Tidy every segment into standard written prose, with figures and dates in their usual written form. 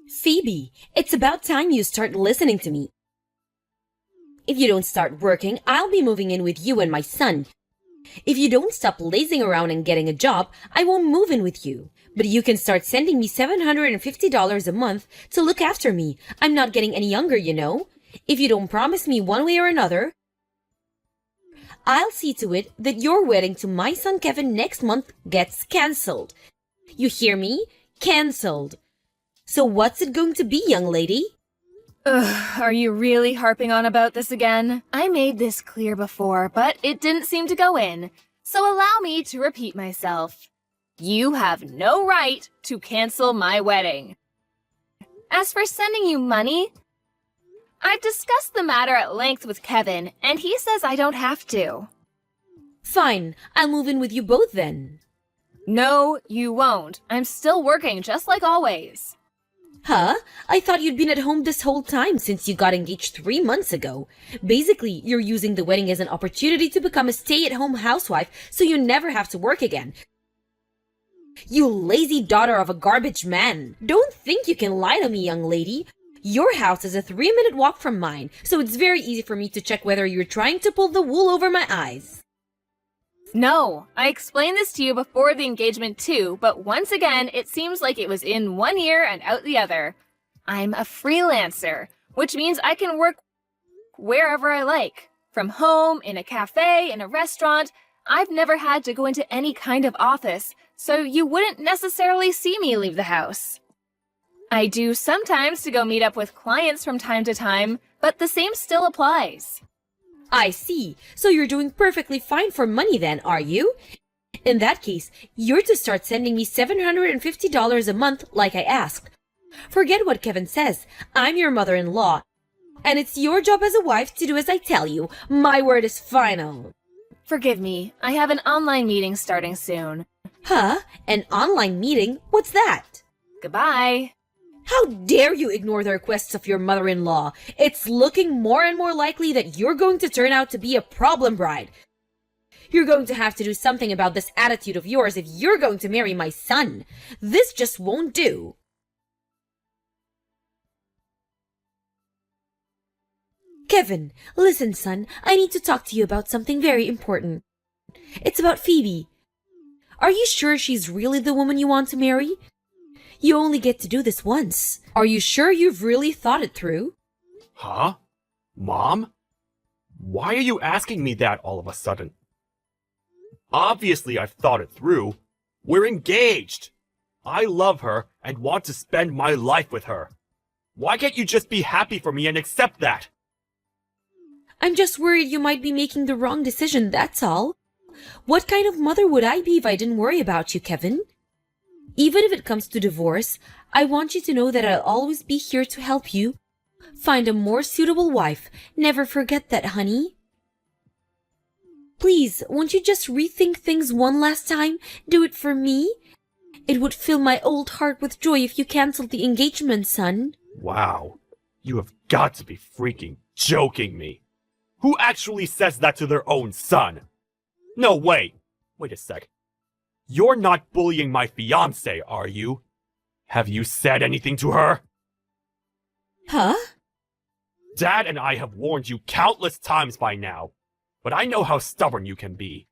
Phoebe, it's about time you start listening to me. If you don't start working, I'll be moving in with you and my son. If you don't stop lazing around and getting a job, I won't move in with you. But you can start sending me $750 a month to look after me. I'm not getting any younger, you know. If you don't promise me one way or another, I'll see to it that your wedding to my son Kevin next month gets cancelled. You hear me? Cancelled. So what's it going to be, young lady? Ugh, are you really harping on about this again? I made this clear before, but it didn't seem to go in. So allow me to repeat myself. You have no right to cancel my wedding. As for sending you money, I've discussed the matter at length with Kevin, and he says I don't have to. Fine, I'll move in with you both then. No, you won't. I'm still working just like always. Huh? I thought you'd been at home this whole time since you got engaged 3 months ago. Basically, you're using the wedding as an opportunity to become a stay-at-home housewife so you never have to work again. You lazy daughter of a garbage man. Don't think you can lie to me, young lady. Your house is a 3-minute walk from mine, so it's very easy for me to check whether you're trying to pull the wool over my eyes. No, I explained this to you before the engagement too, but once again, it seems like it was in one ear and out the other. I'm a freelancer, which means I can work wherever I like. From home, in a cafe, in a restaurant. I've never had to go into any kind of office, so you wouldn't necessarily see me leave the house. I do sometimes to go meet up with clients from time to time, but the same still applies. I see. So you're doing perfectly fine for money then, are you? In that case, you're to start sending me $750 a month like I asked. Forget what Kevin says. I'm your mother-in-law. And it's your job as a wife to do as I tell you. My word is final. Forgive me, I have an online meeting starting soon. Huh? An online meeting? What's that? Goodbye. How dare you ignore the requests of your mother-in-law? It's looking more and more likely that you're going to turn out to be a problem bride. You're going to have to do something about this attitude of yours if you're going to marry my son. This just won't do. Kevin, listen, son. I need to talk to you about something very important. It's about Phoebe. Are you sure she's really the woman you want to marry? You only get to do this once. Are you sure you've really thought it through? Huh? Mom? Why are you asking me that all of a sudden? Obviously I've thought it through. We're engaged. I love her and want to spend my life with her. Why can't you just be happy for me and accept that? I'm just worried you might be making the wrong decision, that's all. What kind of mother would I be if I didn't worry about you, Kevin? Even if it comes to divorce, I want you to know that I'll always be here to help you. Find a more suitable wife. Never forget that, honey. Please, won't you just rethink things one last time? Do it for me? It would fill my old heart with joy if you canceled the engagement, son. Wow. You have got to be freaking joking me. Who actually says that to their own son? No, wait. Wait a sec. You're not bullying my fiancé, are you? Have you said anything to her? Huh? Dad and I have warned you countless times by now, but I know how stubborn you can be.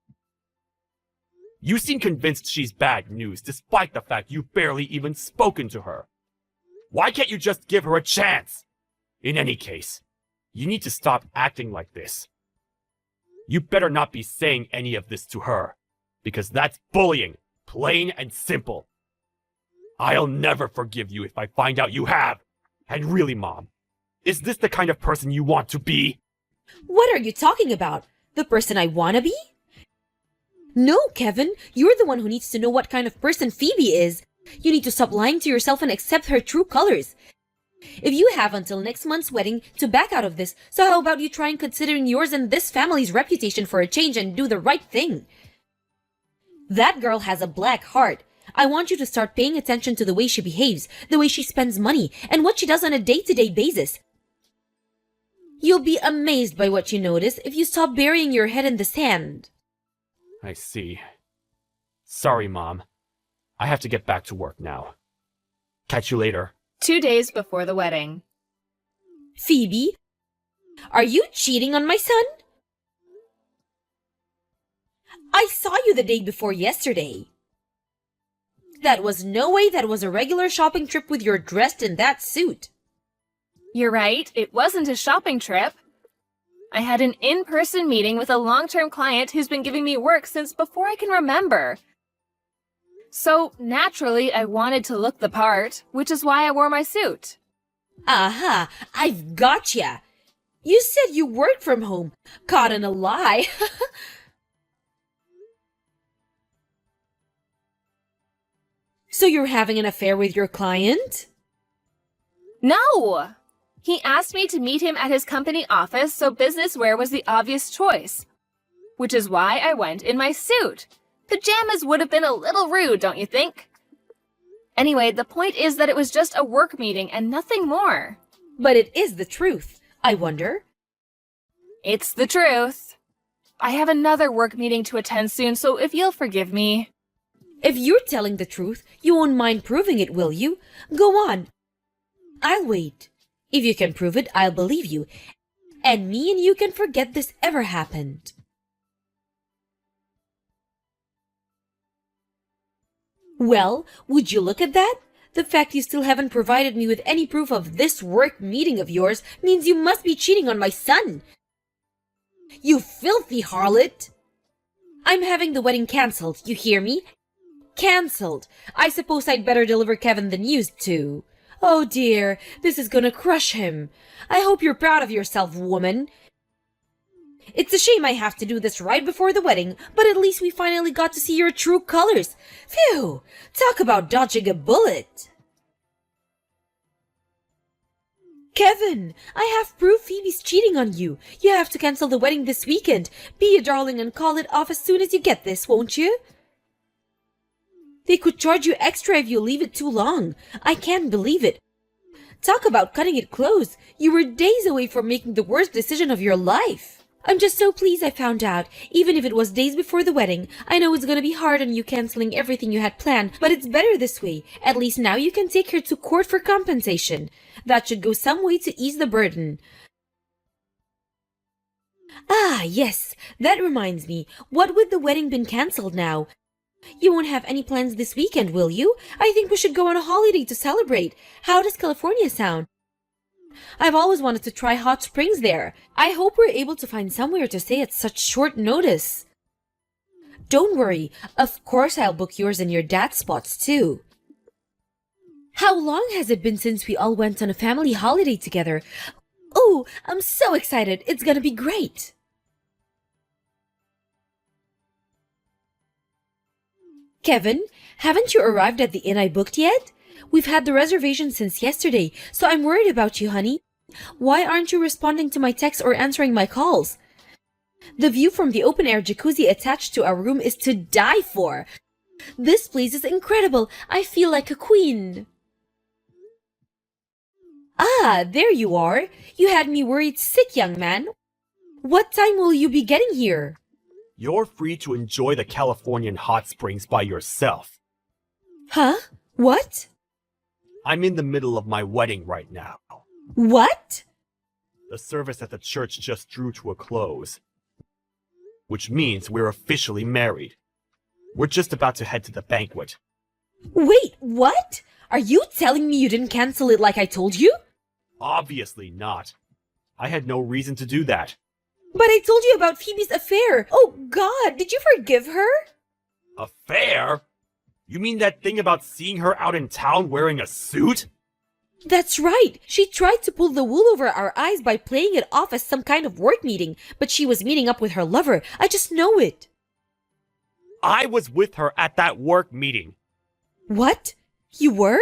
You seem convinced she's bad news despite the fact you've barely even spoken to her. Why can't you just give her a chance? In any case, you need to stop acting like this. You better not be saying any of this to her, because that's bullying, plain and simple. I'll never forgive you if I find out you have. And really, Mom, is this the kind of person you want to be? What are you talking about? The person I want to be? No, Kevin, you're the one who needs to know what kind of person Phoebe is. You need to stop lying to yourself and accept her true colors. If you have until next month's wedding to back out of this, so how about you try and considering yours and this family's reputation for a change and do the right thing? That girl has a black heart. I want you to start paying attention to the way she behaves, the way she spends money, and what she does on a day-to-day basis. You'll be amazed by what you notice if you stop burying your head in the sand. I see. Sorry, Mom. I have to get back to work now. Catch you later. 2 days before the wedding. Phoebe, are you cheating on my son? I saw you the day before yesterday. That was no way that was a regular shopping trip with you dressed in that suit. You're right, it wasn't a shopping trip. I had an in-person meeting with a long-term client who's been giving me work since before I can remember. So, naturally, I wanted to look the part, which is why I wore my suit. Aha, I've gotcha. You said you worked from home. Caught in a lie. So you're having an affair with your client? No! He asked me to meet him at his company office, so business wear was the obvious choice. Which is why I went in my suit. Pajamas would have been a little rude, don't you think? Anyway, the point is that it was just a work meeting and nothing more. But it is the truth. I wonder. It's the truth. I have another work meeting to attend soon, so if you'll forgive me. If you're telling the truth, you won't mind proving it, will you? Go on. I'll wait. If you can prove it, I'll believe you. And me and you can forget this ever happened. Well, would you look at that? The fact you still haven't provided me with any proof of this work meeting of yours means you must be cheating on my son. You filthy harlot! I'm having the wedding cancelled, you hear me? Cancelled. I suppose I'd better deliver Kevin the news too. Oh dear, this is gonna crush him. I hope you're proud of yourself, woman. It's a shame I have to do this right before the wedding, but at least we finally got to see your true colors. Phew! Talk about dodging a bullet. Kevin, I have proof Phoebe's cheating on you. You have to cancel the wedding this weekend. Be a darling and call it off as soon as you get this, won't you? They could charge you extra if you leave it too long. I can't believe it. Talk about cutting it close. You were days away from making the worst decision of your life. I'm just so pleased I found out, even if it was days before the wedding. I know it's gonna be hard on you canceling everything you had planned, but it's better this way. At least now you can take her to court for compensation. That should go some way to ease the burden. Ah, yes, that reminds me. What with the wedding been cancelled now? You won't have any plans this weekend, will you? I think we should go on a holiday to celebrate. How does California sound? I've always wanted to try hot springs there. I hope we're able to find somewhere to stay at such short notice. Don't worry. Of course I'll book yours and your dad's spots too. How long has it been since we all went on a family holiday together? Oh, I'm so excited. It's gonna be great. Kevin, haven't you arrived at the inn I booked yet? We've had the reservation since yesterday, so I'm worried about you, honey. Why aren't you responding to my texts or answering my calls? The view from the open-air jacuzzi attached to our room is to die for. This place is incredible. I feel like a queen. Ah, there you are. You had me worried sick, young man. What time will you be getting here? You're free to enjoy the Californian hot springs by yourself. Huh? What? I'm in the middle of my wedding right now. What? The service at the church just drew to a close, which means we're officially married. We're just about to head to the banquet. Wait, what? Are you telling me you didn't cancel it like I told you? Obviously not. I had no reason to do that. But I told you about Phoebe's affair. Oh, God, did you forgive her? Affair? You mean that thing about seeing her out in town wearing a suit? That's right. She tried to pull the wool over our eyes by playing it off as some kind of work meeting, but she was meeting up with her lover. I just know it. I was with her at that work meeting. What? You were?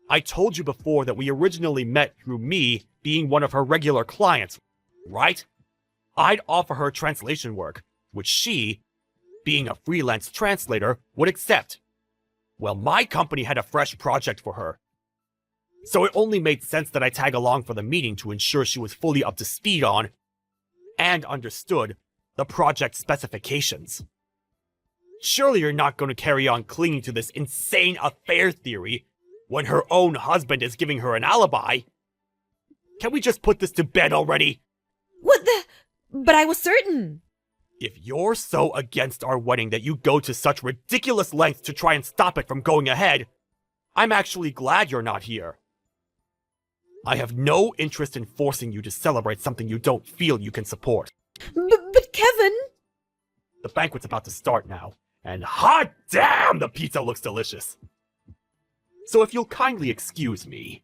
I told you before that we originally met through me being one of her regular clients, right? I'd offer her translation work, which she, being a freelance translator, would accept. Well, my company had a fresh project for her. So it only made sense that I tag along for the meeting to ensure she was fully up to speed on and understood the project specifications. Surely you're not going to carry on clinging to this insane affair theory when her own husband is giving her an alibi. Can we just put this to bed already? What the? But I was certain. If you're so against our wedding that you go to such ridiculous lengths to try and stop it from going ahead, I'm actually glad you're not here. I have no interest in forcing you to celebrate something you don't feel you can support. But Kevin... The banquet's about to start now, and hot damn, the pizza looks delicious. So if you'll kindly excuse me.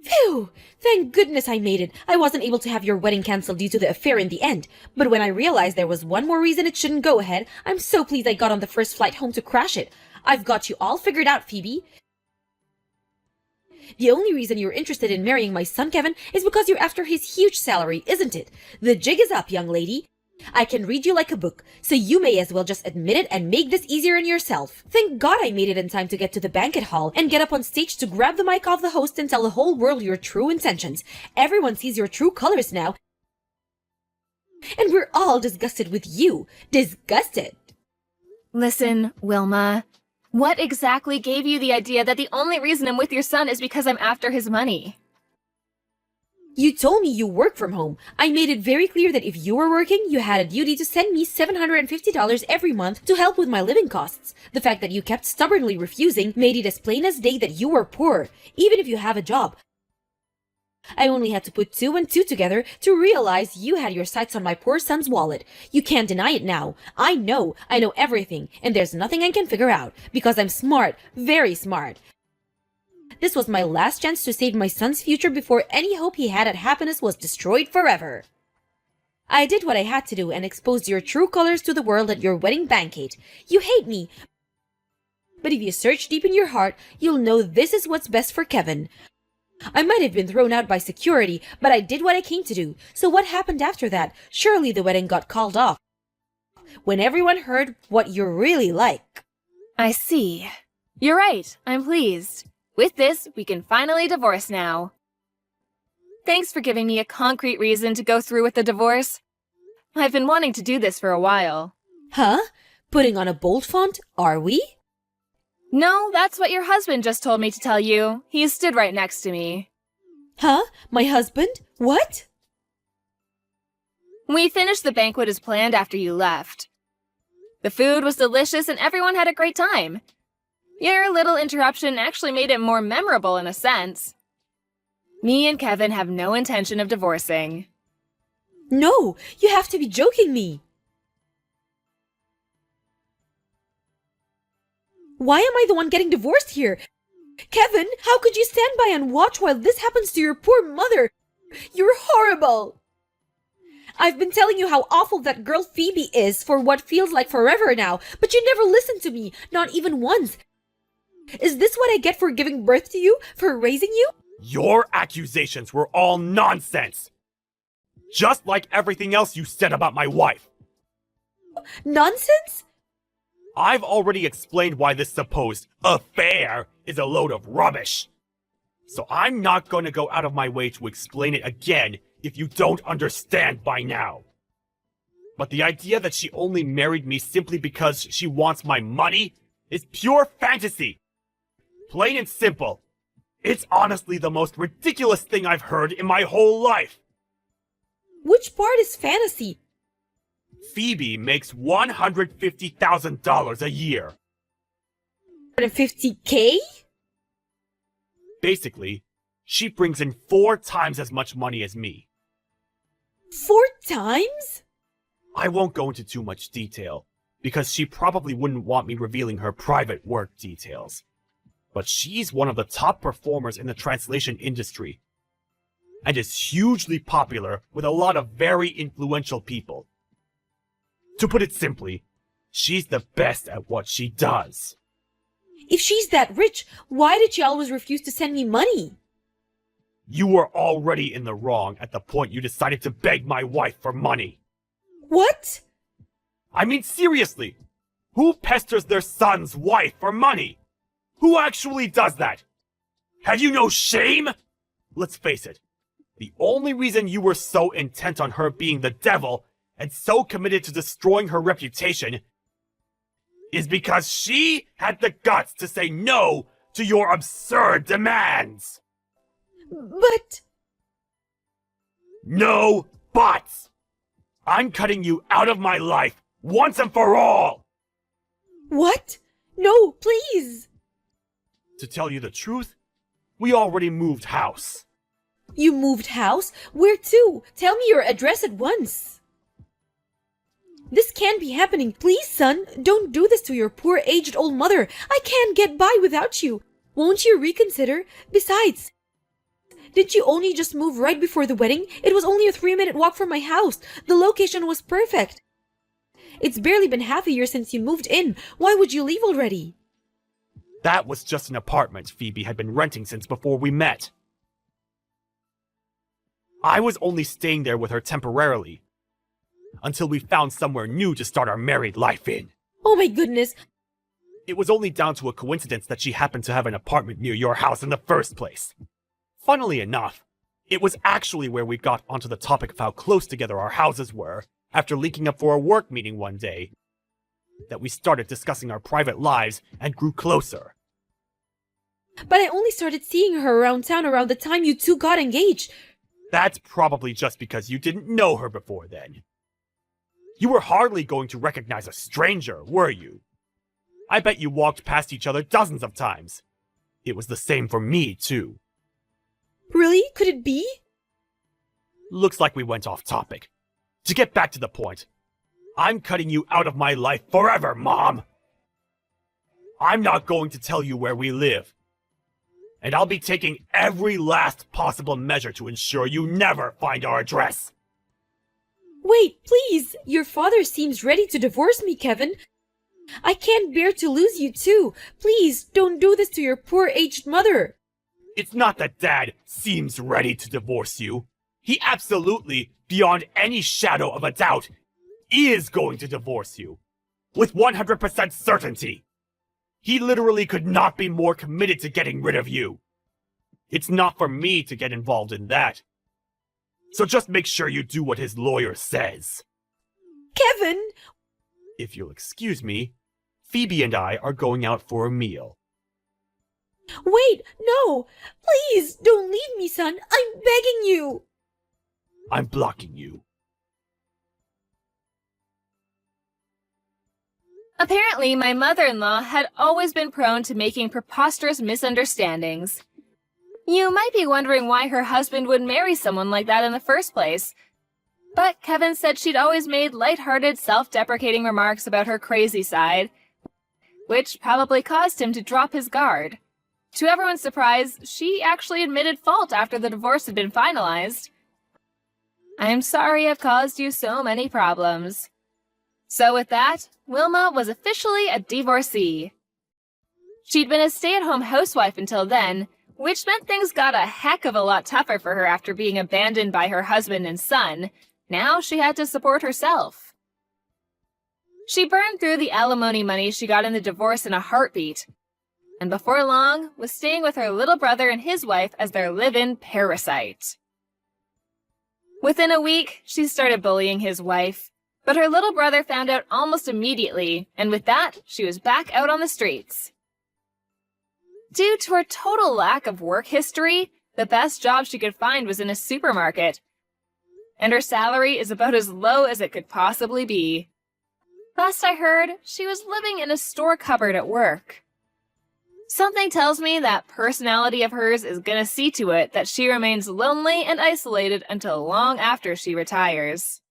Phew! Thank goodness I made it. I wasn't able to have your wedding cancelled due to the affair in the end. But when I realized there was one more reason it shouldn't go ahead, I'm so pleased I got on the first flight home to crash it. I've got you all figured out, Phoebe. The only reason you're interested in marrying my son, Kevin, is because you're after his huge salary, isn't it? The jig is up, young lady. I can read you like a book, so you may as well just admit it and make this easier on yourself. Thank God I made it in time to get to the banquet hall and get up on stage to grab the mic off the host and tell the whole world your true intentions. Everyone sees your true colors now. And we're all disgusted with you. Disgusted. Listen, Wilma. What exactly gave you the idea that the only reason I'm with your son is because I'm after his money? You told me you work from home. I made it very clear that if you were working, you had a duty to send me $750 every month to help with my living costs. The fact that you kept stubbornly refusing made it as plain as day that you were poor, even if you have a job. I only had to put 2 and 2 together to realize you had your sights on my poor son's wallet. You can't deny it now. I know everything, and there's nothing I can figure out, because I'm smart, very smart. This was my last chance to save my son's future before any hope he had at happiness was destroyed forever. I did what I had to do and exposed your true colors to the world at your wedding banquet. You hate me. But if you search deep in your heart, you'll know this is what's best for Kevin. I might have been thrown out by security, but I did what I came to do. So what happened after that? Surely the wedding got called off. When everyone heard what you're really like. I see. You're right. I'm pleased. With this, we can finally divorce now. Thanks for giving me a concrete reason to go through with the divorce. I've been wanting to do this for a while. Huh? Putting on a bold font, are we? No, that's what your husband just told me to tell you. He stood right next to me. Huh? My husband? What? We finished the banquet as planned after you left. The food was delicious and everyone had a great time. Your little interruption actually made it more memorable in a sense. Me and Kevin have no intention of divorcing. No, you have to be joking me. Why am I the one getting divorced here? Kevin, how could you stand by and watch while this happens to your poor mother? You're horrible. I've been telling you how awful that girl Phoebe is for what feels like forever now, but you never listened to me, not even once. Is this what I get for giving birth to you, for raising you? Your accusations were all nonsense! Just like everything else you said about my wife. Nonsense? I've already explained why this supposed affair is a load of rubbish. So I'm not going to go out of my way to explain it again if you don't understand by now. But the idea that she only married me simply because she wants my money is pure fantasy. Plain and simple. It's honestly the most ridiculous thing I've heard in my whole life. Which part is fantasy? Phoebe makes $150,000 a year. $150K? Basically, she brings in 4 times as much money as me. 4 times? I won't go into too much detail, because she probably wouldn't want me revealing her private work details. But she's one of the top performers in the translation industry, and is hugely popular with a lot of very influential people. To put it simply, she's the best at what she does. If she's that rich, why did she always refuse to send me money? You were already in the wrong at the point you decided to beg my wife for money. What? I mean, seriously, who pesters their son's wife for money? Who actually does that? Have you no shame? Let's face it, the only reason you were so intent on her being the devil and so committed to destroying her reputation is because she had the guts to say no to your absurd demands. But... No buts! I'm cutting you out of my life once and for all! What? No, please! To tell you the truth, we already moved house. You moved house? Where to? Tell me your address at once. This can't be happening. Please, son, don't do this to your poor aged old mother. I can't get by without you. Won't you reconsider? Besides, did you only just move right before the wedding? It was only a 3-minute walk from my house. The location was perfect. It's barely been half a year since you moved in. Why would you leave already? That was just an apartment Phoebe had been renting since before we met. I was only staying there with her temporarily, until we found somewhere new to start our married life in. Oh my goodness. It was only down to a coincidence that she happened to have an apartment near your house in the first place. Funnily enough, it was actually where we got onto the topic of how close together our houses were after linking up for a work meeting one day, that we started discussing our private lives and grew closer. But I only started seeing her around town around the time you two got engaged. That's probably just because you didn't know her before then. You were hardly going to recognize a stranger, were you? I bet you walked past each other dozens of times. It was the same for me, too. Really? Could it be? Looks like we went off topic. To get back to the point, I'm cutting you out of my life forever, Mom! I'm not going to tell you where we live. And I'll be taking every last possible measure to ensure you never find our address. Wait, please! Your father seems ready to divorce me, Kevin. I can't bear to lose you too. Please, don't do this to your poor aged mother. It's not that Dad seems ready to divorce you. He absolutely, beyond any shadow of a doubt, is going to divorce you. With 100% certainty. He literally could not be more committed to getting rid of you. It's not for me to get involved in that. So just make sure you do what his lawyer says. Kevin! If you'll excuse me, Phoebe and I are going out for a meal. Wait, no! Please, don't leave me, son! I'm begging you! I'm blocking you. Apparently, my mother-in-law had always been prone to making preposterous misunderstandings. You might be wondering why her husband would marry someone like that in the first place. But Kevin said she'd always made lighthearted, self-deprecating remarks about her crazy side, which probably caused him to drop his guard. To everyone's surprise, she actually admitted fault after the divorce had been finalized. I'm sorry I've caused you so many problems. So with that, Wilma was officially a divorcee. She'd been a stay-at-home housewife until then, which meant things got a heck of a lot tougher for her after being abandoned by her husband and son. Now she had to support herself. She burned through the alimony money she got in the divorce in a heartbeat, and before long was staying with her little brother and his wife as their live-in parasite. Within a week, she started bullying his wife, but her little brother found out almost immediately, and with that, she was back out on the streets. Due to her total lack of work history, the best job she could find was in a supermarket, and her salary is about as low as it could possibly be. Last I heard, she was living in a store cupboard at work. Something tells me that personality of hers is gonna see to it that she remains lonely and isolated until long after she retires.